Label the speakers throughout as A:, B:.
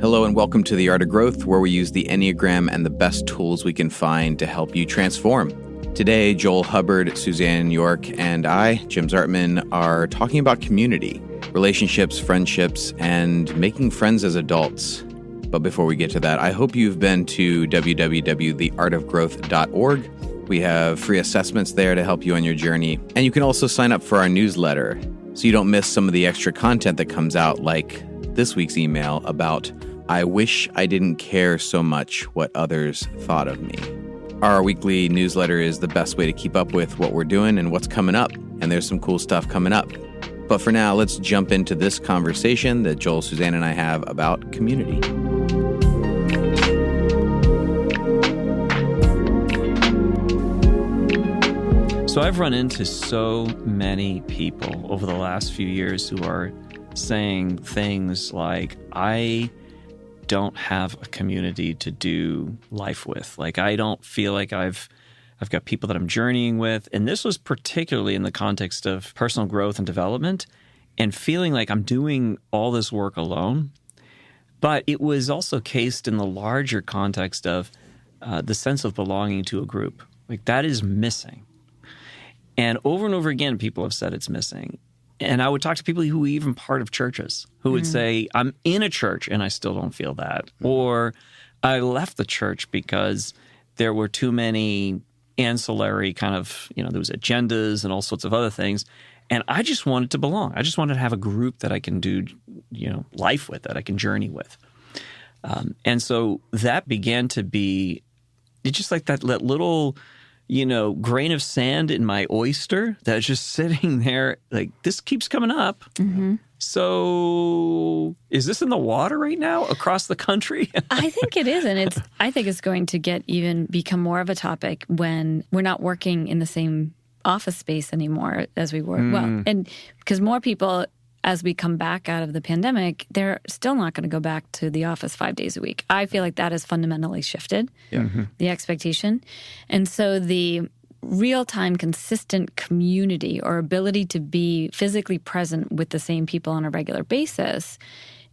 A: Hello and welcome to The Art of Growth, where we use the Enneagram and the best tools we can find to help you transform. Today, Joel Hubbard, Suzanne York, and I, Jim Zartman, are talking about community, relationships, friendships, and making friends as adults. But before we get to that, I hope you've been to www.theartofgrowth.org. We have free assessments there to help you on your journey. And you can also sign up for our newsletter so you don't miss some of the extra content that comes out, like this week's email about I wish I didn't care so much what others thought of me. Our weekly newsletter is the best way to keep up with what we're doing and what's coming up. And there's some cool stuff coming up. But for now, let's jump into this conversation that Joel, Suzanne, and I have about community.
B: So I've run into so many people over the last few years who are saying things like, I don't have a community to do life with. Like, I don't feel like I've got people that I'm journeying with. And this was particularly in the context of personal growth and development and feeling like I'm doing all this work alone. But it was also cased in the larger context of the sense of belonging to a group. Like, that is missing. And over again, people have said it's missing. And I would talk to people who were even part of churches who would say, I'm in a church and I still don't feel that. Or I left the church because there were too many ancillary kind of, there was agendas and all sorts of other things. And I just wanted to belong. I just wanted to have a group that I can do, life with, that I can journey with. And so that began to be just like that little grain of sand in my oyster that's just sitting there like, this keeps coming up. Mm-hmm. So is this in the water right now across the country?
C: I think it is. And I think it's going to become more of a topic when we're not working in the same office space anymore as we were. Well, and because more people, as we come back out of the pandemic, they're still not going to go back to the office 5 days a week. I feel like that has fundamentally shifted, the expectation. And so the real-time, consistent community or ability to be physically present with the same people on a regular basis,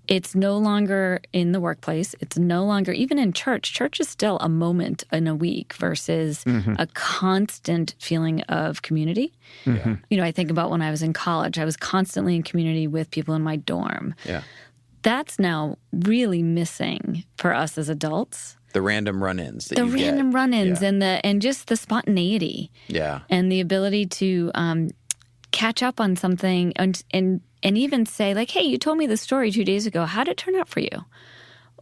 C: it's no longer in the workplace. It's no longer even in church. Church is still a moment in a week versus a constant feeling of community. Mm-hmm. I think about when I was in college, I was constantly in community with people in my dorm.
A: Yeah.
C: That's now really missing for us as adults.
A: The random run-ins that
C: the
A: you
C: random
A: get.
C: run-ins and just the spontaneity.
A: Yeah.
C: And the ability to catch up on something and even say, like, hey, you told me this story 2 days ago. How did it turn out for you?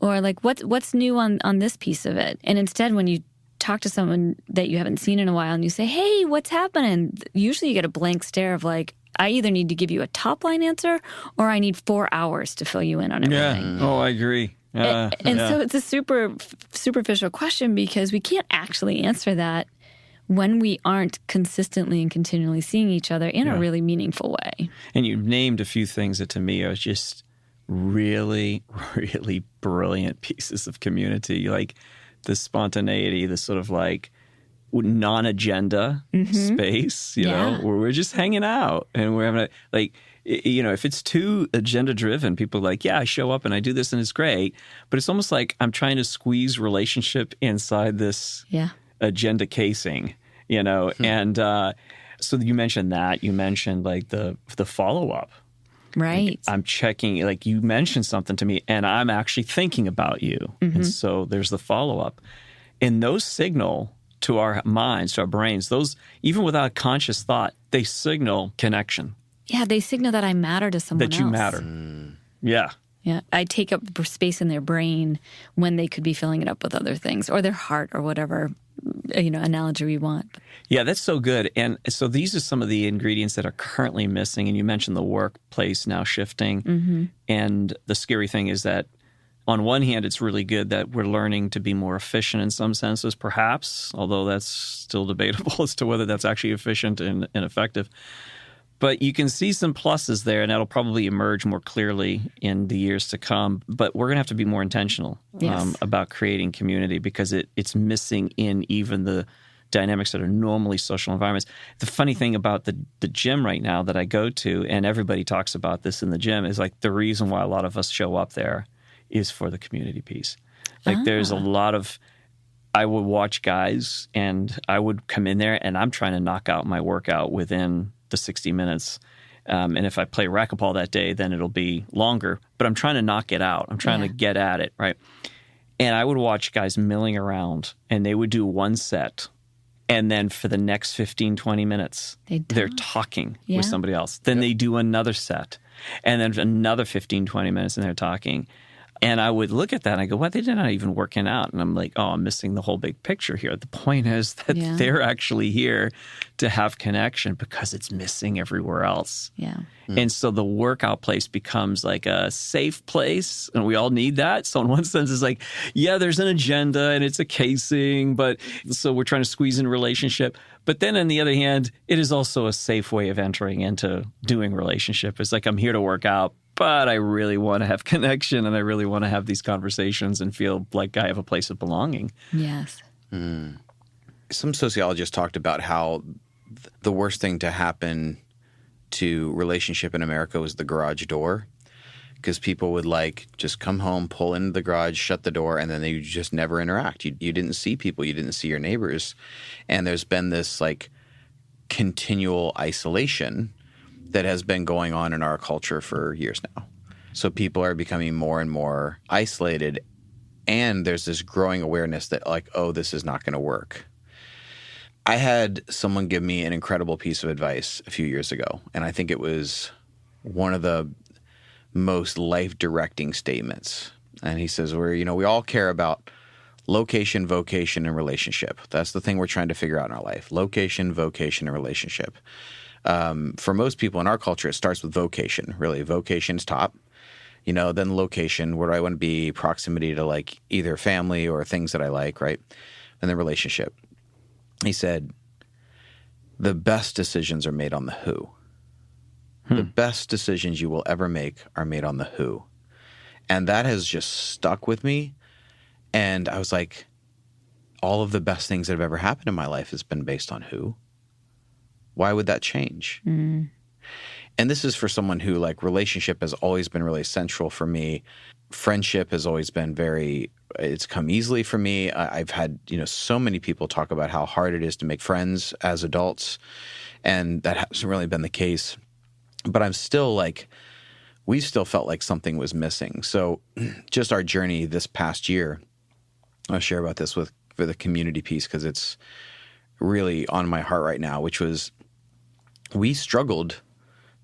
C: Or like, what's new on this piece of it? And instead, when you talk to someone that you haven't seen in a while and you say, hey, what's happening? Usually you get a blank stare of like, I either need to give you a top-line answer or I need 4 hours to fill you in on everything.
B: Yeah. Oh, I agree.
C: So it's a superficial question because we can't actually answer that when we aren't consistently and continually seeing each other in a really meaningful way.
B: And you named a few things that to me are just really, really brilliant pieces of community, like the spontaneity, the sort of like non-agenda space, where we're just hanging out and we're having if it's too agenda-driven, people are like, yeah, I show up and I do this and it's great. But it's almost like I'm trying to squeeze relationship inside this agenda casing, And so you mentioned that. You mentioned like the follow-up.
C: Right.
B: Like, I'm checking, like you mentioned something to me and I'm actually thinking about you. Mm-hmm. And so there's the follow-up. And those signal to our minds, to our brains, those, even without conscious thought, they signal connection.
C: Yeah, they signal that I matter to someone else.
B: That you matter. Yeah.
C: Yeah, I take up space in their brain when they could be filling it up with other things, or their heart, or whatever, analogy we want.
B: Yeah, that's so good. And so these are some of the ingredients that are currently missing. And you mentioned the workplace now shifting. Mm-hmm. And the scary thing is that on one hand, it's really good that we're learning to be more efficient in some senses, perhaps, although that's still debatable as to whether that's actually efficient and effective. But you can see some pluses there, and that'll probably emerge more clearly in the years to come. But we're going to have to be more intentional about creating community because it's missing in even the dynamics that are normally social environments. The funny thing about the gym right now that I go to, and everybody talks about this in the gym, is like the reason why a lot of us show up there is for the community piece. Like there's a lot of, I would watch guys and I would come in there and I'm trying to knock out my workout within the 60 minutes. And if I play racquetball that day, then it'll be longer, but I'm trying to knock it out. I'm trying to get at it, right? And I would watch guys milling around and they would do one set. And then for the next 15, 20 minutes, they're talking with somebody else. Then they do another set. And then another 15, 20 minutes and they're talking. And I would look at that and I go, what? They're not even working out. And I'm like, oh, I'm missing the whole big picture here. The point is that they're actually here to have connection because it's missing everywhere else.
C: Yeah.
B: And so the workout place becomes like a safe place, and we all need that. So in one sense, it's like, yeah, there's an agenda and it's a casing, but so we're trying to squeeze in a relationship. But then on the other hand, it is also a safe way of entering into doing relationship. It's like, I'm here to work out, but I really want to have connection and I really want to have these conversations and feel like I have a place of belonging.
C: Yes.
A: Some sociologists talked about how the worst thing to happen to relationship in America was the garage door, because people would like just come home, pull into the garage, shut the door, and then they just never interact. You didn't see people. You didn't see your neighbors. And there's been this like continual isolation that has been going on in our culture for years now. So people are becoming more and more isolated, and there's this growing awareness that like, oh, this is not going to work. I had someone give me an incredible piece of advice a few years ago, and I think it was one of the most life-directing statements. And he says, we all care about location, vocation, and relationship. That's the thing we're trying to figure out in our life. Location, vocation, and relationship. For most people in our culture, it starts with vocation, really. Vocation's top. Then location, where do I want to be, proximity to like either family or things that I like, right? And then relationship. He said, the best decisions are made on the who. The best decisions you will ever make are made on the who. And that has just stuck with me. And I was like, all of the best things that have ever happened in my life has been based on who. Why would that change? And this is for someone who, like, relationship has always been really central for me. Friendship has always been it's come easily for me. I've had, so many people talk about how hard it is to make friends as adults, and that hasn't really been the case. But I'm still like, we still felt like something was missing. So just our journey this past year, I'll share about this for the community piece because it's really on my heart right now, which was we struggled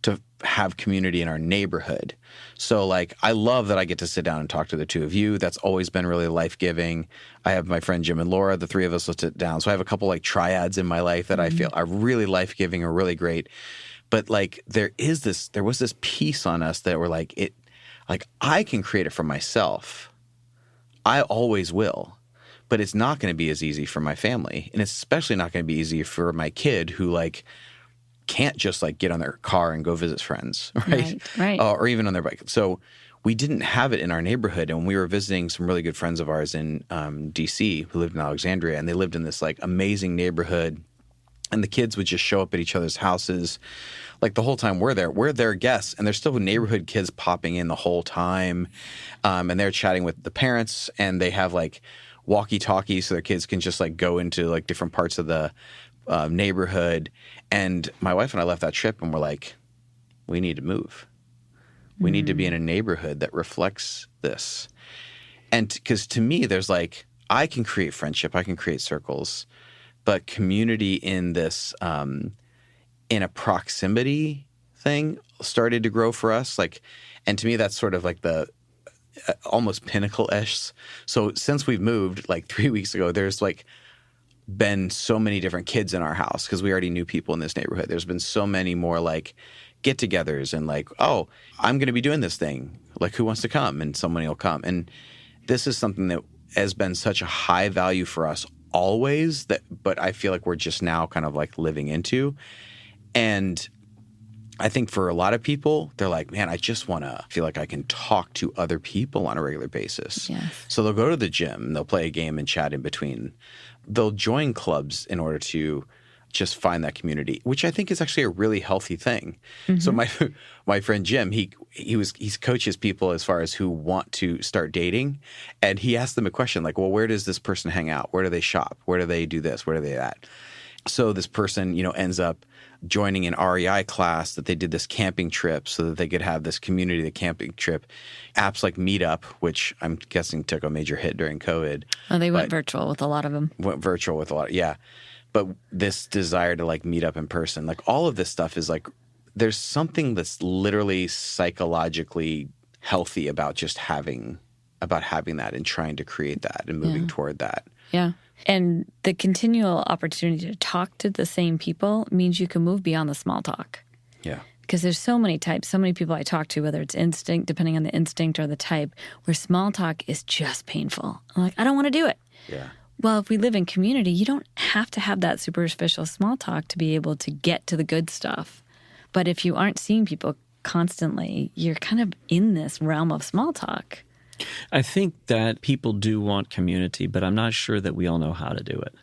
A: to have community in our neighborhood. So like, I love that I get to sit down and talk to the two of you. That's always been really life-giving. I have my friend Jim and Laura, the three of us will sit down. So I have a couple like triads in my life that I feel are really life-giving or really great. But like, there was this piece on us that were like, I can create it for myself. I always will. But it's not going to be as easy for my family. And it's especially not going to be easy for my kid who like can't just like get on their car and go visit friends, right?
C: Right.
A: Or even on their bike. So we didn't have it in our neighborhood. And we were visiting some really good friends of ours in D.C. who lived in Alexandria. And they lived in this like amazing neighborhood. And the kids would just show up at each other's houses. Like the whole time we're there, we're their guests. And there's still neighborhood kids popping in the whole time. And they're chatting with the parents. And they have like walkie-talkies so their kids can just like go into like different parts of the neighborhood. And my wife and I left that trip and we're like, we need to move. We need to be in a neighborhood that reflects this. And because to me, there's like, I can create friendship, I can create circles, but community in this, in a proximity thing started to grow for us. Like, and to me, that's sort of like the almost pinnacle-ish. So since we've moved like 3 weeks ago, there's like been so many different kids in our house because we already knew people in this neighborhood. There's been so many more like get-togethers and like, oh, I'm going to be doing this thing. Like, who wants to come? And somebody will come. And this is something that has been such a high value for us always, but I feel like we're just now kind of like living into. And I think for a lot of people, they're like, man, I just want to feel like I can talk to other people on a regular basis.
C: Yes.
A: So they'll go to the gym, they'll play a game and chat in between. They'll join clubs in order to just find that community, which I think is actually a really healthy thing. So my friend Jim, he coaches people as far as who want to start dating, and he asked them a question like, well, where does this person hang out? Where do they shop? Where do they do this? Where are they at? So this person, ends up joining an REI class that they did this camping trip so that they could have this community, the camping trip. Apps like Meetup, which I'm guessing took a major hit during COVID.
C: Oh, they went virtual with a lot of them.
A: Yeah. But this desire to like meet up in person, like all of this stuff is like, there's something that's literally psychologically healthy about just having that and trying to create that and moving toward that.
C: Yeah. And the continual opportunity to talk to the same people means you can move beyond the small talk.
A: Yeah.
C: Because there's so many types, so many people I talk to, whether it's instinct, depending on the instinct or the type, where small talk is just painful. I'm like, I don't want to do it.
A: Yeah.
C: Well, if we live in community, you don't have to have that superficial small talk to be able to get to the good stuff. But if you aren't seeing people constantly, you're kind of in this realm of small talk.
B: I think that people do want community, but I'm not sure that we all know how to do it.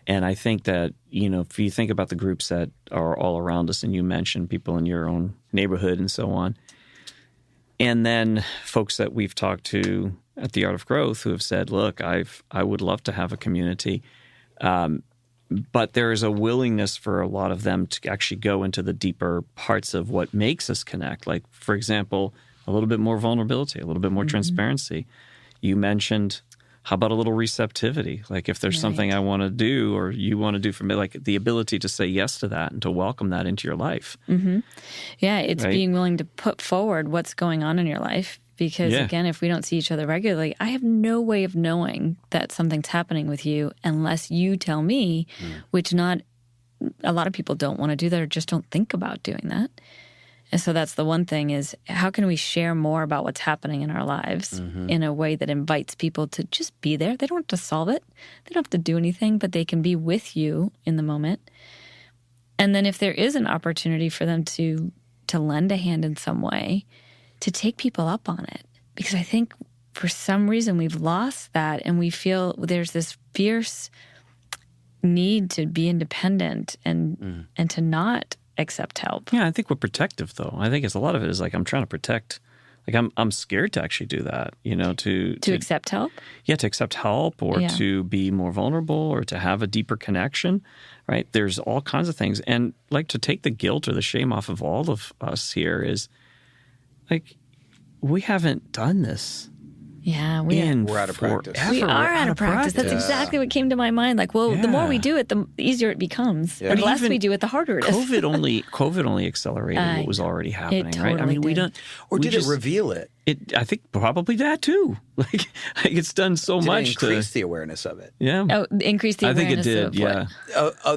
B: And I think that, if you think about the groups that are all around us, and you mentioned people in your own neighborhood and so on, and then folks that we've talked to at the Art of Growth who have said, look, I would love to have a community. But there is a willingness for a lot of them to actually go into the deeper parts of what makes us connect. Like, for example, a little bit more vulnerability, a little bit more transparency. You mentioned, how about a little receptivity? Like if there's something I want to do or you want to do for me, like the ability to say yes to that and to welcome that into your life.
C: Mm-hmm. Yeah, it's being willing to put forward what's going on in your life. Because again, if we don't see each other regularly, I have no way of knowing that something's happening with you unless you tell me, which not a lot of people don't want to do that or just don't think about doing that. And so that's the one thing is how can we share more about what's happening in our lives in a way that invites people to just be there? They don't have to solve it. They don't have to do anything, but they can be with you in the moment. And then if there is an opportunity for them to lend a hand in some way, to take people up on it. Because I think for some reason we've lost that and we feel there's this fierce need to be independent and to not accept help.
B: Yeah, I think we're protective, though. I think it's a lot of it is like I'm trying to protect. Like I'm scared to actually do that. To
C: accept help.
B: Yeah, to accept help or to be more vulnerable or to have a deeper connection. Right? There's all kinds of things, and like to take the guilt or the shame off of all of us here is like we haven't done this.
C: Yeah,
A: we're out of practice.
C: We are out of practice. That's exactly what came to my mind. Like, well, the more we do it, the easier it becomes.
A: Yeah.
C: The less we do it, the harder it is.
B: COVID only accelerated what was already happening,
C: totally
B: right? I mean,
C: did.
B: we don't.
A: Or did it reveal it?
B: I think probably that too. Like it's done so much
A: to increase the awareness of it.
B: Yeah.
C: Oh, increase the awareness.
B: I think it did. Yeah.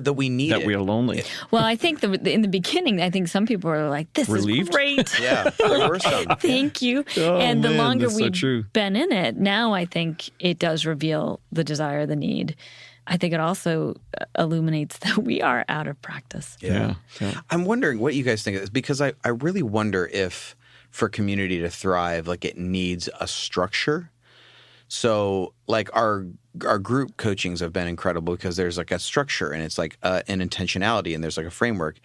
A: That we need
B: that we are lonely.
C: Well, I think in the beginning, I think some people were like, "This
B: Relieved?
C: is great."
A: Yeah, there were some.
C: Thank you.
B: Oh,
C: and the
B: man,
C: longer
B: that's so
C: we've
B: true.
C: been in it, now I think it does reveal the desire, the need. I think it also illuminates that we are out of practice.
B: Yeah.
A: I'm wondering what you guys think of this because I really wonder if for community to thrive, like it needs a structure. So like our group coachings have been incredible because there's like a structure and it's like an intentionality and there's like a framework.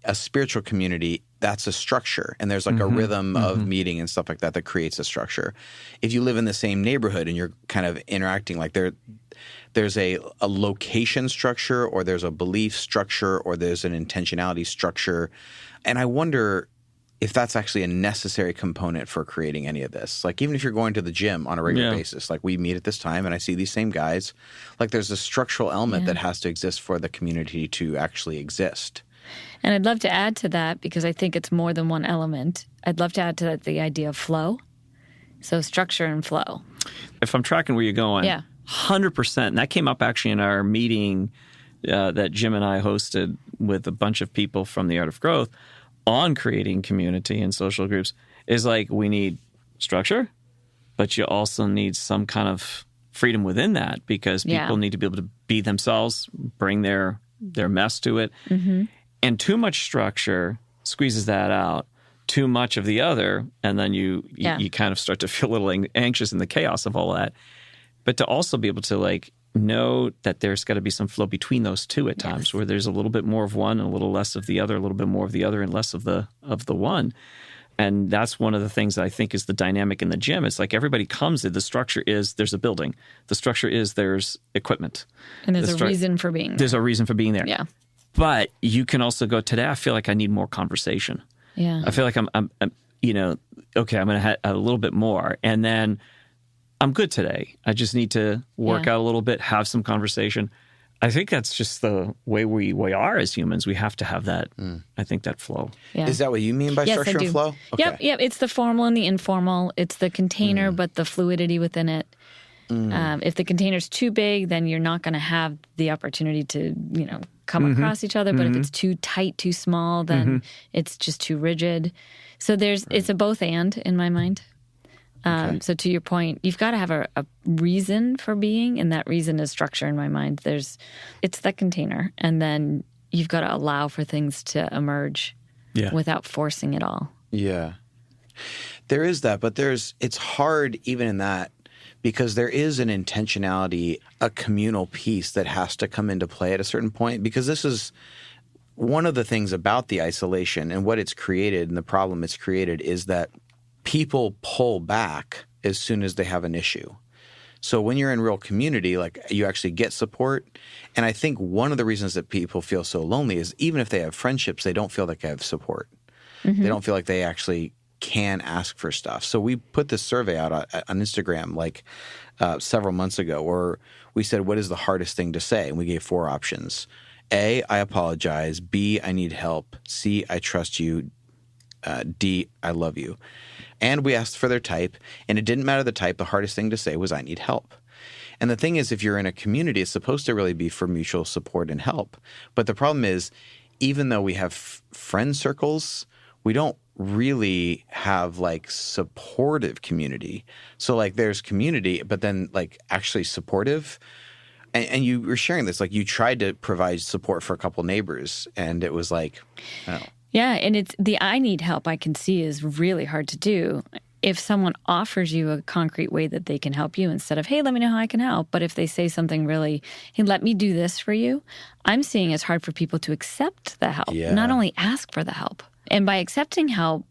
A: A spiritual community, that's a structure. And there's like a rhythm of meeting and stuff like that creates a structure. If you live in the same neighborhood and you're kind of interacting, like there's a location structure or there's a belief structure or there's an intentionality structure. And I wonder if that's actually a necessary component for creating any of this. Like even if you're going to the gym on a regular basis, like we meet at this time and I see these same guys, like there's a structural element that has to exist for the community to actually exist.
C: And I'd love to add to that because I think it's more than one element. I'd love to add to that the idea of flow. So structure and flow.
B: If I'm tracking where you're going, 100%. And that came up actually in our meeting that Jim and I hosted with a bunch of people from the Art of Growth on creating community and social groups is like we need structure, but you also need some kind of freedom within that because people need to be able to be themselves, bring their mess to it. And too much structure squeezes that out, too much of the other, and then you kind of start to feel a little anxious in the chaos of all that. But to also be able to like know that there's got to be some flow between those two at times, where there's a little bit more of one and a little less of the other, a little bit more of the other and less of the one. And that's one of the things that I think is the dynamic in the gym. It's like everybody comes in, the structure is there's a building. The structure is there's equipment.
C: And there's a reason for being there.
B: There's a reason for being there.
C: Yeah.
B: But you can also go, today I feel like I need more conversation.
C: Yeah.
B: I feel like I'm okay, I'm going to have a little bit more. And then I'm good today. I just need to work out a little bit, have some conversation. I think that's just the way we are as humans. We have to have that, I think, that flow.
A: Yeah. Is that what you mean by structure and flow?
C: Okay. Yep. It's the formal and the informal. It's the container, but the fluidity within it. If the container's too big, then you're not going to have the opportunity to, come across each other. But if it's too tight, too small, then it's just too rigid. So it's a both and in my mind. So to your point, you've got to have a reason for being, and that reason is structure in my mind. It's the container, and then you've got to allow for things to emerge without forcing it all.
A: Yeah. There is that, but it's hard even in that, because there is an intentionality, a communal piece that has to come into play at a certain point, because this is one of the things about the isolation and what it's created and the problem it's created is that people pull back as soon as they have an issue. So when you're in real community, like you actually get support. And I think one of the reasons that people feel so lonely is even if they have friendships, they don't feel like they have support. They don't feel like they actually can ask for stuff. So we put this survey out on Instagram several months ago where we said, what is the hardest thing to say? And we gave 4 options. A, I apologize. B, I need help. C, I trust you. D, I love you. And we asked for their type, and it didn't matter the type. The hardest thing to say was I need help. And the thing is, if you're in a community, it's supposed to really be for mutual support and help. But the problem is, even though we have friend circles, we don't really have supportive community. So there's community, but then actually supportive. And you were sharing this, you tried to provide support for a couple neighbors, and it was I don't know.
C: Yeah, and it's the I need help I can see is really hard to do. If someone offers you a concrete way that they can help you instead of, hey, let me know how I can help. But if they say something really, hey, let me do this for you, I'm seeing it's hard for people to accept the help, not only ask for the help. And by accepting help,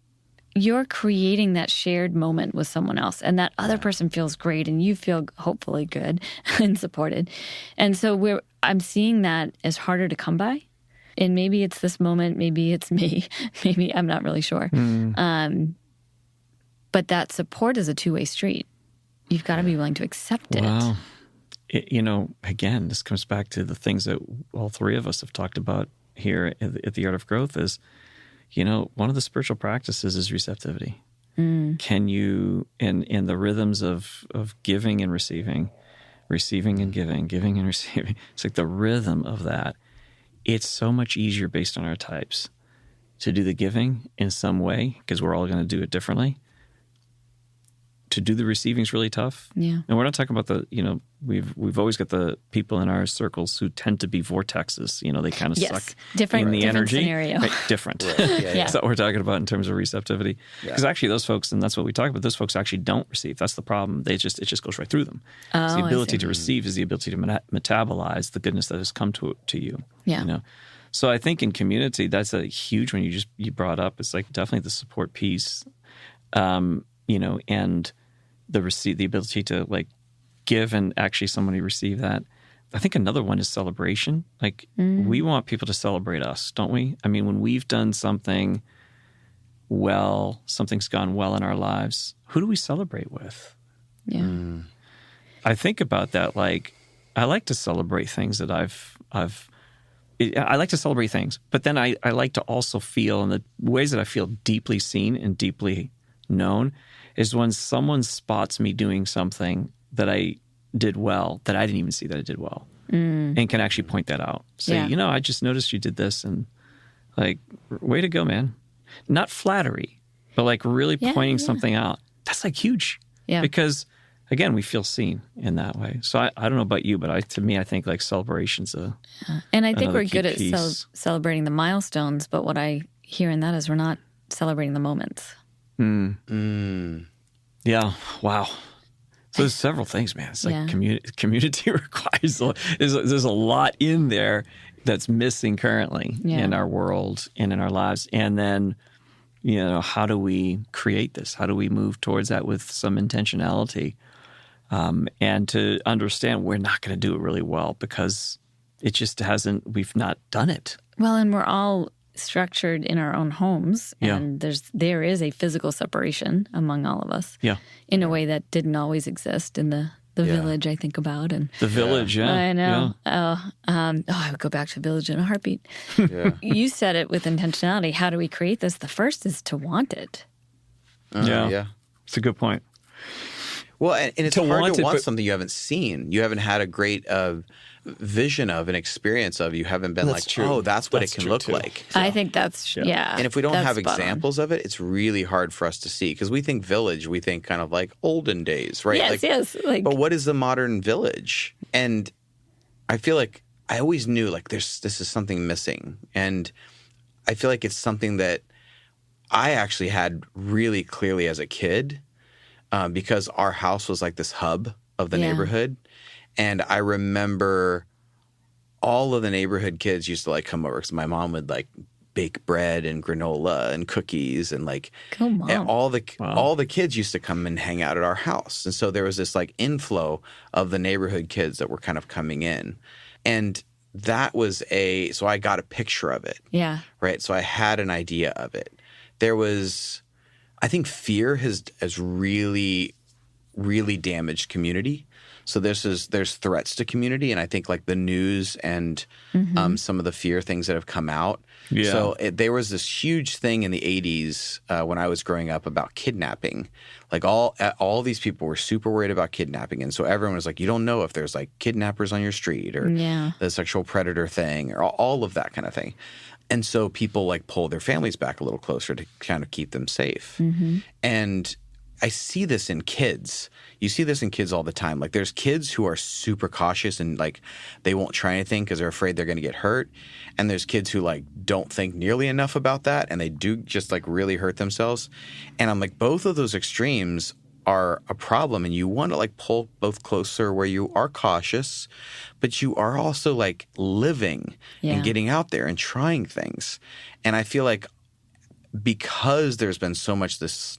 C: you're creating that shared moment with someone else, and that other person feels great, and you feel hopefully good and supported. And so I'm seeing that as harder to come by. And maybe it's this moment, maybe it's me, maybe I'm not really sure. But that support is a two-way street. You've got to be willing to accept it.
B: Wow. Again, this comes back to the things that all 3 of us have talked about here at the Art of Growth is, one of the spiritual practices is receptivity. Can you, in the rhythms of giving and receiving and giving and receiving, it's like the rhythm of that. It's so much easier based on our types to do the giving in some way because we're all going to do it differently. To do the receiving is really tough.
C: Yeah.
B: And we're not talking about we've always got the people in our circles who tend to be vortexes. They kind of suck
C: different,
B: in the
C: different
B: energy.
C: Scenario.
B: Right, different.
A: Right. Yeah.
B: That's what we're talking about in terms of receptivity. Because actually those folks, and that's what we talk about, those folks actually don't receive. That's the problem. It just goes right through them.
C: Oh,
B: the ability to receive is the ability to metabolize the goodness that has come to you.
C: Yeah.
B: So I think in community, that's a huge one you brought up. It's definitely the support piece, and the ability to give and actually somebody receive that. I think another one is celebration. We want people to celebrate us, don't we? I mean, when we've done something well, something's gone well in our lives, who do we celebrate with?
C: Yeah.
B: I think about that. I like to celebrate things that I like to celebrate things, but then I like to also feel, in the ways that I feel deeply seen and deeply known, is when someone spots me doing something that I did well, that I didn't even see that I did well, and can actually point that out. Say, I just noticed you did this, and way to go, man. Not flattery, but really pointing something out. That's huge.
C: Yeah.
B: Because again, we feel seen in that way. So I don't know about you, but to me, I think celebration's
C: and I think we're good at
B: celebrating
C: the milestones, but what I hear in that is we're not celebrating the moments.
B: Yeah. Wow. So there's several things, man. It's like
C: Yeah.
B: community requires, there's a lot in there that's missing currently in our world and in our lives. And then, how do we create this? How do we move towards that with some intentionality? And to understand we're not going to do it really well because it just we've not done it.
C: Well, and we're all structured in our own homes,
B: Yeah.
C: and there is a physical separation among all of us.
B: Yeah.
C: In a way that didn't always exist in the village I think about. And
B: The village, yeah.
C: I know. I would go back to the village in a heartbeat.
A: Yeah.
C: You said it with intentionality. How do we create this? The first is to want it.
B: Yeah. It's a good point.
A: Well, and it's
B: To
A: hard
B: want
A: to
B: it,
A: want
B: but-
A: something you haven't seen. You haven't had a great vision of, an experience of. You haven't been
B: That's
A: like,
B: true.
A: oh, that's what
B: That's
A: it can
B: true,
A: look
B: too.
A: like.
C: I think that's, yeah.
A: And if we don't
C: that's
A: have
C: spot on.
A: examples of it, it's really hard for us to see because we think village, we think kind of like olden days, right?
C: Yes. Like,
A: But what is the modern village? And I feel like I always knew like this is something missing. And I feel like it's something that I actually had really clearly as a kid because our house was like this hub of the neighborhood. And I remember all of the neighborhood kids used to like come over because my mom would like bake bread and granola and cookies and like
C: Go mom.
A: and all the kids used to come and hang out at our house. And so there was this like inflow of the neighborhood kids that were kind of coming in. And that was so I got a picture of it.
C: yeah.
A: Right. So I had an idea of it. There was, I think fear has really, really damaged community. So there's threats to community, and I think like the news and some of the fear things that have come out.
B: Yeah.
A: So there was this huge thing in the 80s when I was growing up about kidnapping. Like all these people were super worried about kidnapping, and so everyone was like, "You don't know if there's like kidnappers on your street or the sexual predator thing or all of that kind of thing." And so people like pull their families back a little closer to kind of keep them safe. And I see this in kids. You see this in kids all the time. Like there's kids who are super cautious and like they won't try anything because they're afraid they're going to get hurt. And there's kids who like don't think nearly enough about that and they do just like really hurt themselves. And I'm like, both of those extremes are a problem, and you want to like pull both closer where you are cautious, but you are also like living and getting out there and trying things. And I feel like because there's been so much this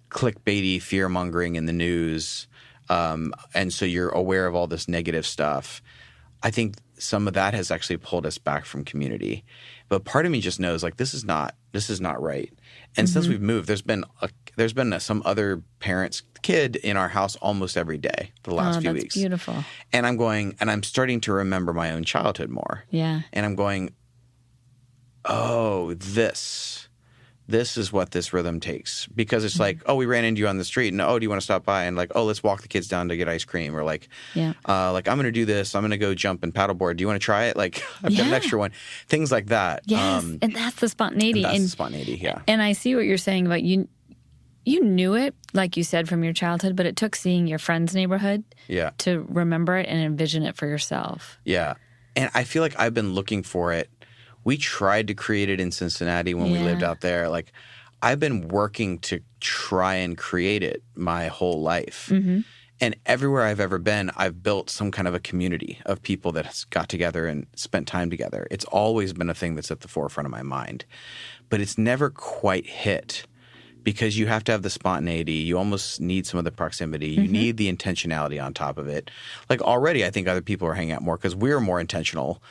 A: clickbaity fear mongering in the news, and so you're aware of all this negative stuff, I think some of that has actually pulled us back from community. But part of me just knows like this is not right. And since we've moved, there's been some other parent's kid in our house almost every day the last few
C: that's
A: weeks.
C: Beautiful.
A: And I'm starting to remember my own childhood more.
C: Yeah.
A: And I'm going, oh, this is what this rhythm takes. Because it's like, oh, we ran into you on the street, and oh, do you want to stop by? And like, oh, let's walk the kids down to get ice cream. Or like, like I'm going to do this. I'm going to go jump and paddleboard. Do you want to try it? Like, I've got an extra one. Things like that.
C: Yes, and that's the spontaneity.
A: That's the spontaneity, yeah.
C: And I see what you're saying about you. You knew it, like you said, from your childhood, but it took seeing your friend's neighborhood to remember it and envision it for yourself.
A: Yeah. And I feel like I've been looking for it. We tried to create it in Cincinnati when we lived out there. Like, I've been working to try and create it my whole life. And everywhere I've ever been, I've built some kind of a community of people that has got together and spent time together. It's always been a thing that's at the forefront of my mind. But it's never quite hit because you have to have the spontaneity. You almost need some of the proximity. You need the intentionality on top of it. Like already, I think other people are hanging out more because we're more intentional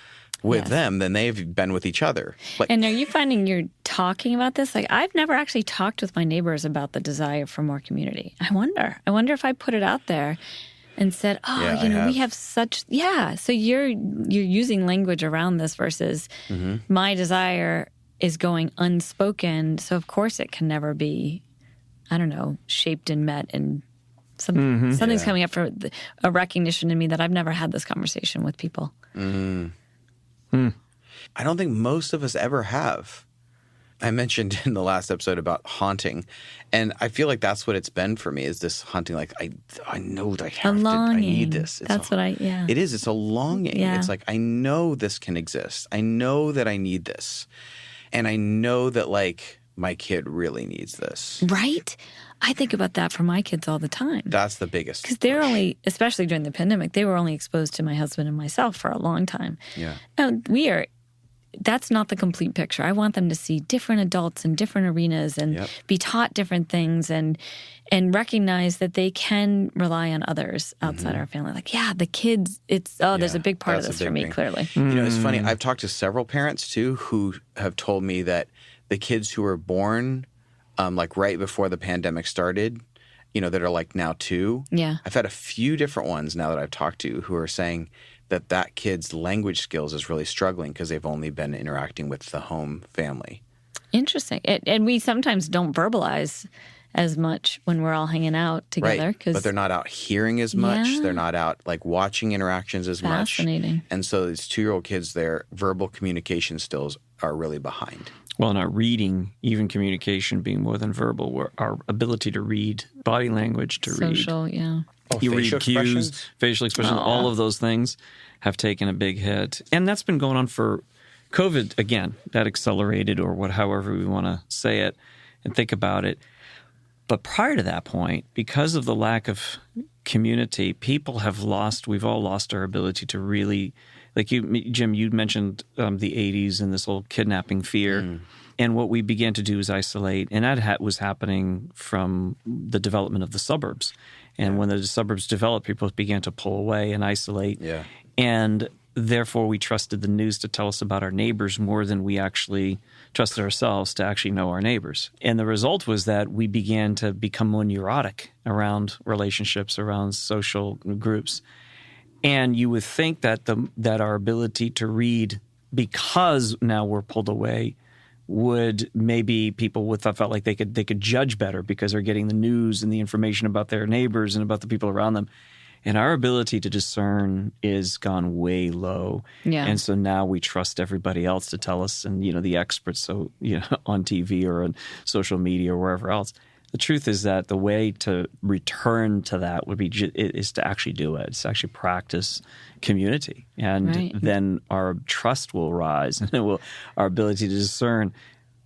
A: with them than they've been with each other. Like,
C: And are you finding you're talking about this? Like, I've never actually talked with my neighbors about the desire for more community. I wonder if I put it out there and said, we have such, so you're using language around this versus my desire is going unspoken. So of course it can never be, I don't know, shaped and met, and something's coming up for a recognition in me that I've never had this conversation with people.
A: I don't think most of us ever have. I mentioned in the last episode about haunting, and I feel like that's what it's been for me, is this haunting. Like, I know that I need this. It is. It's a longing.
C: Yeah.
A: It's like, I know this can exist. I know that I need this. And I know that like my kid really needs this.
C: Right? I think about that for my kids all the time.
A: That's the biggest.
C: Because they're only, especially during the pandemic, they were only exposed to my husband and myself for a long time.
A: Yeah.
C: And that's not the complete picture. I want them to see different adults in different arenas and be taught different things and recognize that they can rely on others outside our family. Like, the kids, there's a big part of this for me,
A: thing.
C: clearly.
A: You know, it's funny. I've talked to several parents, too, who have told me that the kids who were born, like right before the pandemic started, you know, that are like now 2.
C: Yeah.
A: I've had a few different ones now that I've talked to who are saying that kid's language skills is really struggling because they've only been interacting with the home family.
C: Interesting. And we sometimes don't verbalize as much when we're all hanging out together.
A: Right. But they're not out hearing as much.
C: Yeah.
A: They're not out like watching interactions as much.
C: Fascinating.
A: And so these 2-year-old kids, their verbal communication skills are really behind.
B: Well, in our reading, even communication being more than verbal, our ability to read body language, to
C: Social,
B: read.
A: Oh,
B: You read
A: facial
B: cues,
A: expressions?
B: facial expressions, all of those things have taken a big hit. And that's been going on for COVID, again, that accelerated or however we want to say it and think about it. But prior to that point, because of the lack of community, we've all lost our ability to really, like Jim, you mentioned the 80s and this whole kidnapping fear. And what we began to do is isolate. And that was happening from the development of the suburbs. And when the suburbs developed, people began to pull away and isolate.
A: Yeah.
B: And therefore, we trusted the news to tell us about our neighbors more than we actually trusted ourselves to actually know our neighbors. And the result was that we began to become more neurotic around relationships, around social groups. And you would think that that our ability to read, because now we're pulled away, would maybe people would felt like they could judge better because they're getting the news and the information about their neighbors and about the people around them. And our ability to discern is gone way low.
C: Yeah.
B: And so now we trust everybody else to tell us, and the experts, so on TV or on social media or wherever else. The truth is that the way to return to that would be is to actually do it. It's to actually practice community, and then our trust will rise, and our ability to discern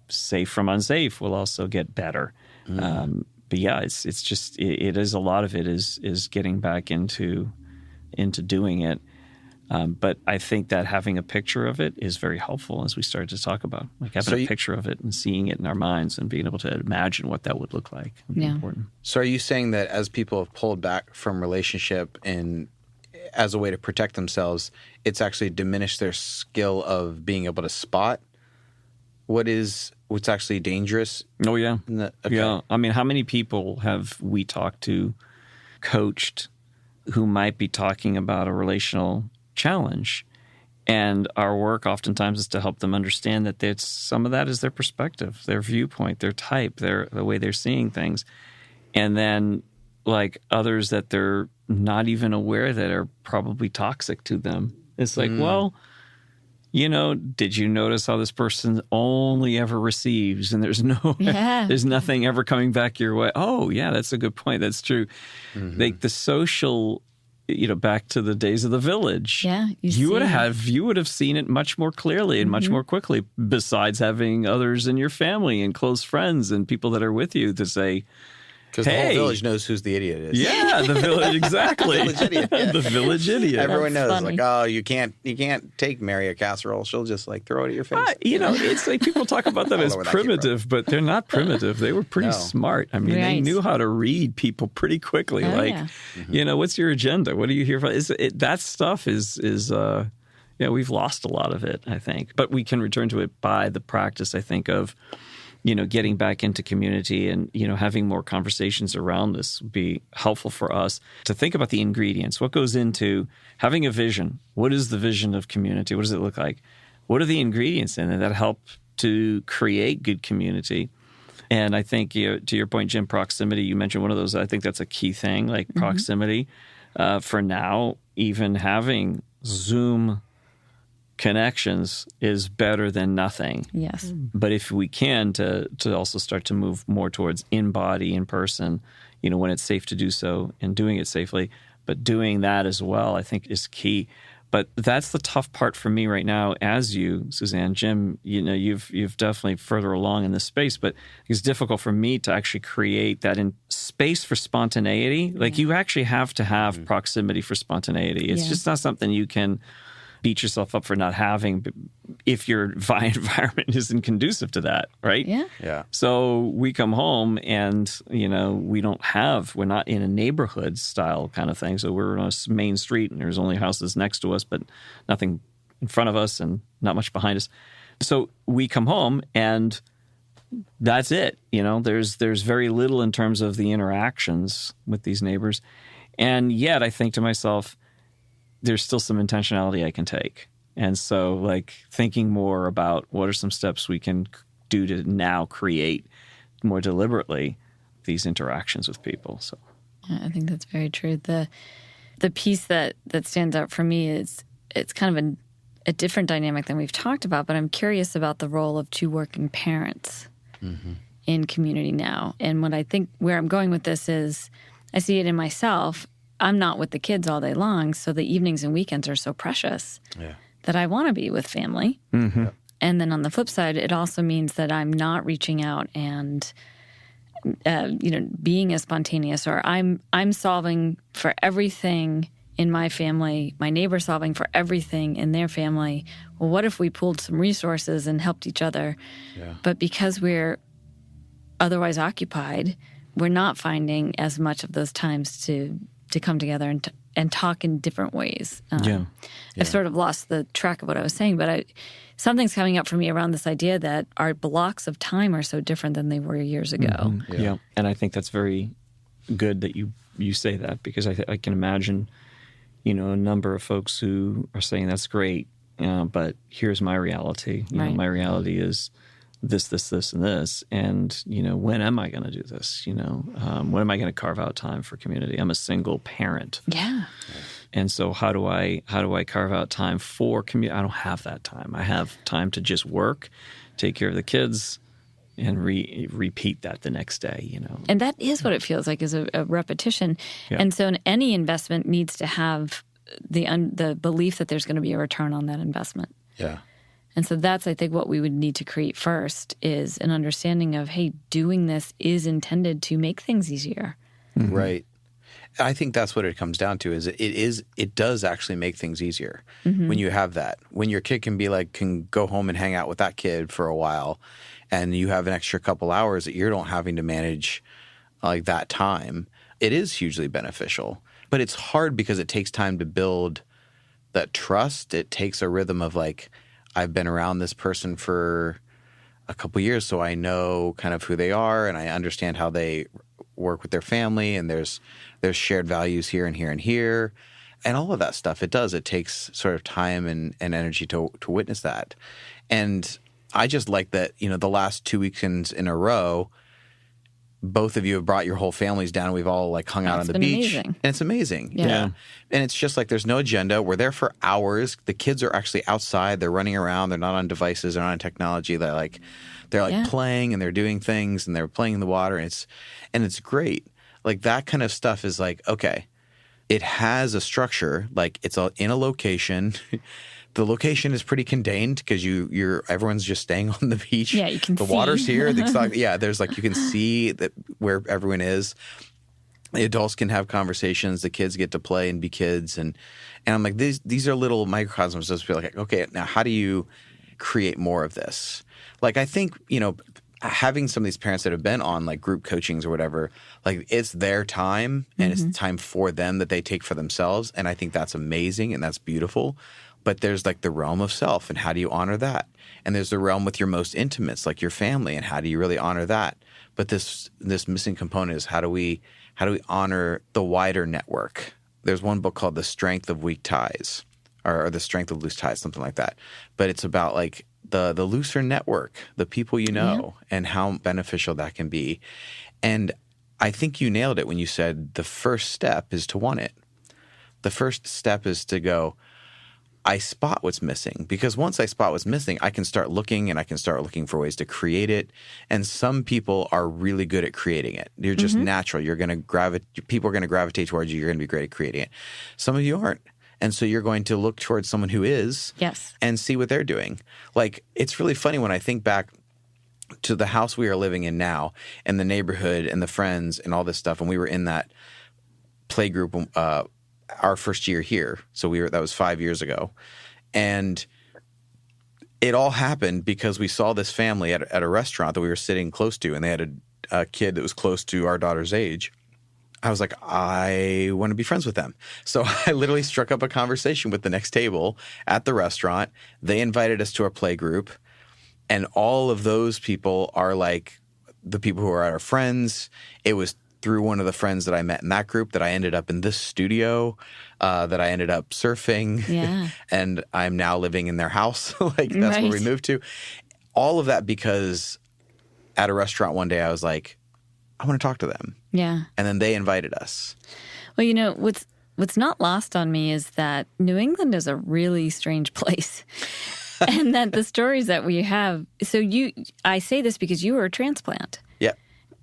B: safe from unsafe will also get better. But yeah, it's just it is a lot of it is getting back into doing it. But I think that having a picture of it is very helpful, as we started to talk about, like having a picture of it and seeing it in our minds and being able to imagine what that would look like would be important.
A: So are you saying that as people have pulled back from relationship and as a way to protect themselves, it's actually diminished their skill of being able to spot what's actually dangerous?
B: Oh, yeah.
A: Okay.
B: Yeah. I mean, how many people have we talked to, coached, who might be talking about a relational challenge? And our work oftentimes is to help them understand that some of that is their perspective, their viewpoint, their type, the way they're seeing things. And then like others that they're not even aware that are probably toxic to them. It's like, well, did you notice how this person only ever receives and there's nothing ever coming back your way? Oh, yeah, that's a good point. That's true. Like the social, back to the days of the village.
C: Yeah,
B: you would have seen it much more clearly and much more quickly, besides having others in your family and close friends and people that are with you to say,
A: because the whole village knows who's the idiot is.
B: Yeah, the village, exactly.
A: The village idiot. Yeah.
B: The village idiot.
A: Everyone
C: That's
A: knows,
C: funny.
A: like, oh, you can't take Mary a casserole. She'll just like throw it at your face.
B: It's like people talk about them
A: I don't
B: as
A: know where that came
B: primitive, but they're not primitive. They were pretty smart. I mean, they
C: Right.
B: knew how to read people pretty quickly.
C: Oh, yeah.
B: What's your agenda? What are you here for? That stuff is we've lost a lot of it, I think. But we can return to it by the practice, I think, of getting back into community and, having more conversations around this would be helpful for us to think about the ingredients. What goes into having a vision? What is the vision of community? What does it look like? What are the ingredients in it that help to create good community? And I think, to your point, Jim, proximity, you mentioned one of those. I think that's a key thing, like proximity. For now, even having Zoom connections is better than nothing.
C: Yes.
B: But if we can, to also start to move more towards in-body, in-person, when it's safe to do so and doing it safely, but doing that as well, I think is key. But that's the tough part for me right now. As you, Suzanne, Jim, you've definitely further along in this space, but it's difficult for me to actually create that in space for spontaneity. Like you actually have to have proximity for spontaneity. It's just not something you can beat yourself up for not having if your environment isn't conducive to that, right?
D: Yeah.
B: So we come home and, we're not in a neighborhood style kind of thing. So we're on a main street and there's only houses next to us, but nothing in front of us and not much behind us. So we come home and that's it. There's very little in terms of the interactions with these neighbors. And yet I think to myself, there's still some intentionality I can take. And so like thinking more about what are some steps we can do to now create more deliberately these interactions with people. So
C: I think that's very true. The piece that stands out for me is it's kind of a different dynamic than we've talked about, but I'm curious about the role of two working parents in community now. And what I think where I'm going with this is I see it in myself. I'm not with the kids all day long, so the evenings and weekends are so precious that I want to be with family.
B: Mm-hmm.
C: And then on the flip side, it also means that I'm not reaching out and being as spontaneous, or I'm solving for everything in my family, my neighbor solving for everything in their family. Well, what if we pooled some resources and helped each other?
D: Yeah.
C: But because we're otherwise occupied, we're not finding as much of those times to come together and talk in different ways. I've sort of lost the track of what I was saying, but something's coming up for me around this idea that our blocks of time are so different than they were years ago.
B: Mm-hmm. Yeah. And I think that's very good that you say that, because I can imagine, a number of folks who are saying that's great, but here's my reality. My reality is this, and this. And, when am I going to do this? When am I going to carve out time for community? I'm a single parent.
C: Yeah.
B: And so how do I carve out time for community? I don't have that time. I have time to just work, take care of the kids, and repeat that the next day,
C: And that is what it feels like, is a repetition.
B: Yeah.
C: And so any investment needs to have the belief that there's going to be a return on that investment.
D: Yeah.
C: And so that's, I think, what we would need to create first is an understanding of, hey, doing this is intended to make things easier.
D: Mm-hmm. Right. I think that's what it comes down to is it does actually make things easier when you have that. When your kid can go home and hang out with that kid for a while and you have an extra couple hours that you don't having to manage like that time, it is hugely beneficial. But it's hard because it takes time to build that trust. It takes a rhythm of like, I've been around this person for a couple years, so I know kind of who they are and I understand how they work with their family, and there's shared values here and here and here, and all of that stuff. It takes sort of time and energy to witness that. And I just like that, the last 2 weekends in a row, both of you have brought your whole families down. We've all hung out on the beach.
C: Amazing.
D: And it's amazing.
C: Yeah.
D: And it's just there's no agenda. We're there for hours. The kids are actually outside. They're running around. They're not on devices. They're not on technology. They're playing and they're doing things and they're playing in the water. And it's great. That kind of stuff is okay, it has a structure. It's in a location. The location is pretty contained because everyone's just staying on the beach.
C: Yeah, you can
D: the
C: see.
D: water's here. There's you can see that where everyone is. The adults can have conversations. The kids get to play and be kids. And I'm like, these are little microcosms. Just feel okay, now how do you create more of this? I think, having some of these parents that have been on group coachings or whatever, it's their time and it's time for them that they take for themselves. And I think that's amazing and that's beautiful. But there's the realm of self, and how do you honor that? And there's the realm with your most intimates, like your family, and how do you really honor that? But this missing component is how do we honor the wider network? There's one book called The Strength of Weak Ties, or The Strength of Loose Ties, something like that. But it's about the looser network, the people and how beneficial that can be. And I think you nailed it when you said the first step is to want it. The first step is to go, I spot what's missing, because once I spot what's missing, I can start looking and I can start looking for ways to create it. And some people are really good at creating it. You're just natural. People are going to gravitate towards you. You're going to be great at creating it. Some of you aren't. And so you're going to look towards someone who is
C: Yes.
D: and see what they're doing. Like, it's really funny when I think back to the house we are living in now and the neighborhood and the friends and all this stuff. And we were in that play group our first year here. So that was 5 years ago. And it all happened because we saw this family at a restaurant that we were sitting close to, and they had a kid that was close to our daughter's age. I was like, I want to be friends with them. So I literally struck up a conversation with the next table at the restaurant. They invited us to our play group, and all of those people are like the people who are our friends. It was through one of the friends that I met in that group that I ended up in this studio, that I ended up surfing.
C: Yeah.
D: And I'm now living in their house. Like, that's where we moved to. All of that because at a restaurant one day I was like, I want to talk to them.
C: Yeah.
D: And then they invited us.
C: Well, you know, what's not lost on me is that New England is a really strange place. And that the stories that we have, I say this because you were a transplant.
D: Yeah.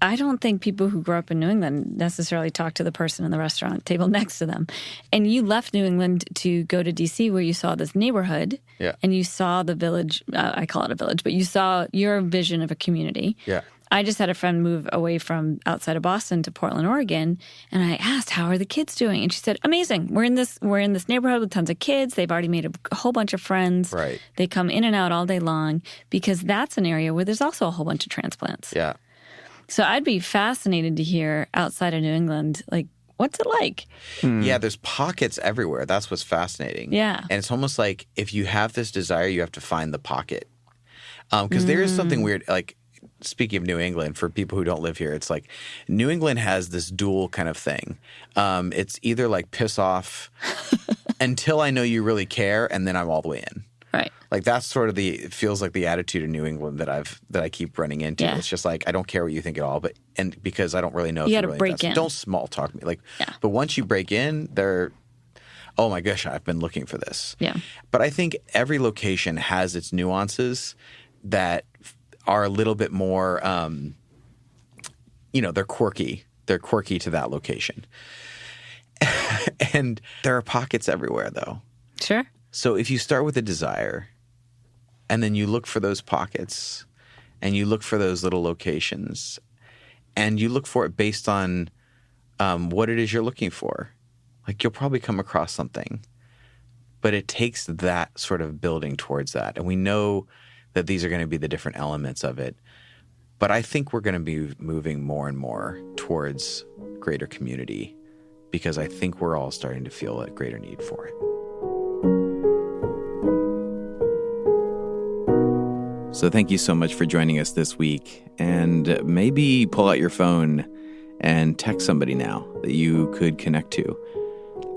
C: I don't think people who grew up in New England necessarily talk to the person in the restaurant table next to them. And you left New England to go to D.C. where you saw this neighborhood.
D: Yeah.
C: And you saw the village. I call it a village, but you saw your vision of a community.
D: Yeah.
C: I just had a friend move away from outside of Boston to Portland, Oregon, and I asked, "How are the kids doing?" And she said, "Amazing. We're in this neighborhood with tons of kids. They've already made a whole bunch of friends.
D: Right.
C: They come in and out all day long because that's an area where there's also a whole bunch of transplants."
D: Yeah.
C: So I'd be fascinated to hear outside of New England, like, what's it like?
D: Yeah, there's pockets everywhere. That's what's fascinating.
C: Yeah.
D: And it's almost like if you have this desire, you have to find the pocket. Because there is something weird, like, speaking of New England, for people who don't live here, it's like New England has this dual kind of thing. It's either like piss off until I know you really care, and then I'm all the way in.
C: Right.
D: Like, that's sort of it feels like the attitude in New England that I keep running into.
C: Yeah.
D: It's just like, I don't care what you think at all, and because I don't really know if
C: You
D: you
C: gotta
D: really
C: break
D: invest.
C: in.
D: Don't small talk me. Like,
C: Yeah.
D: But once you break in, oh my gosh, I've been looking for this.
C: Yeah.
D: But I think every location has its nuances that are a little bit more, they're quirky. They're quirky to that location. And there are pockets everywhere, though.
C: Sure.
D: So if you start with a desire and then you look for those pockets and you look for those little locations and you look for it based on what it is you're looking for, like, you'll probably come across something. But it takes that sort of building towards that. And we know that these are going to be the different elements of it. But I think we're going to be moving more and more towards greater community because I think we're all starting to feel a greater need for it.
A: So thank you so much for joining us this week. And maybe pull out your phone and text somebody now that you could connect to.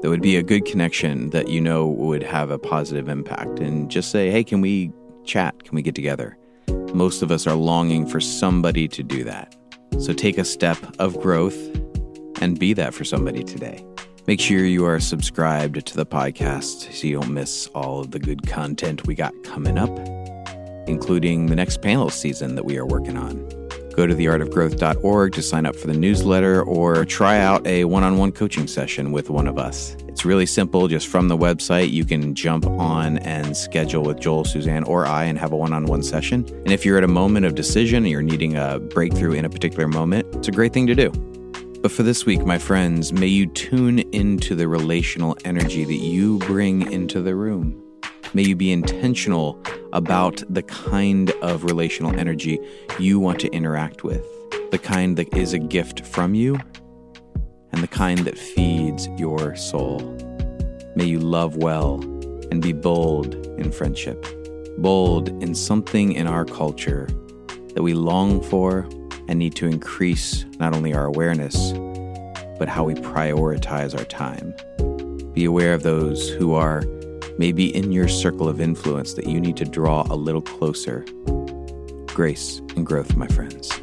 A: That would be a good connection that you know would have a positive impact. And just say, hey, can we chat? Can we get together? Most of us are longing for somebody to do that. So take a step of growth and be that for somebody today. Make sure you are subscribed to the podcast so you don't miss all of the good content we got coming up, including the next panel season that we are working on. Go to theartofgrowth.org to sign up for the newsletter or try out a one-on-one coaching session with one of us. It's really simple. Just from the website, you can jump on and schedule with Joel, Suzanne, or I and have a one-on-one session. And if you're at a moment of decision and you're needing a breakthrough in a particular moment, it's a great thing to do. But for this week, my friends, may you tune into the relational energy that you bring into the room. May you be intentional about the kind of relational energy you want to interact with, the kind that is a gift from you, and the kind that feeds your soul. May you love well and be bold in friendship, bold in something in our culture that we long for and need to increase not only our awareness, but how we prioritize our time. Be aware of those who are maybe in your circle of influence that you need to draw a little closer. Grace and growth, my friends.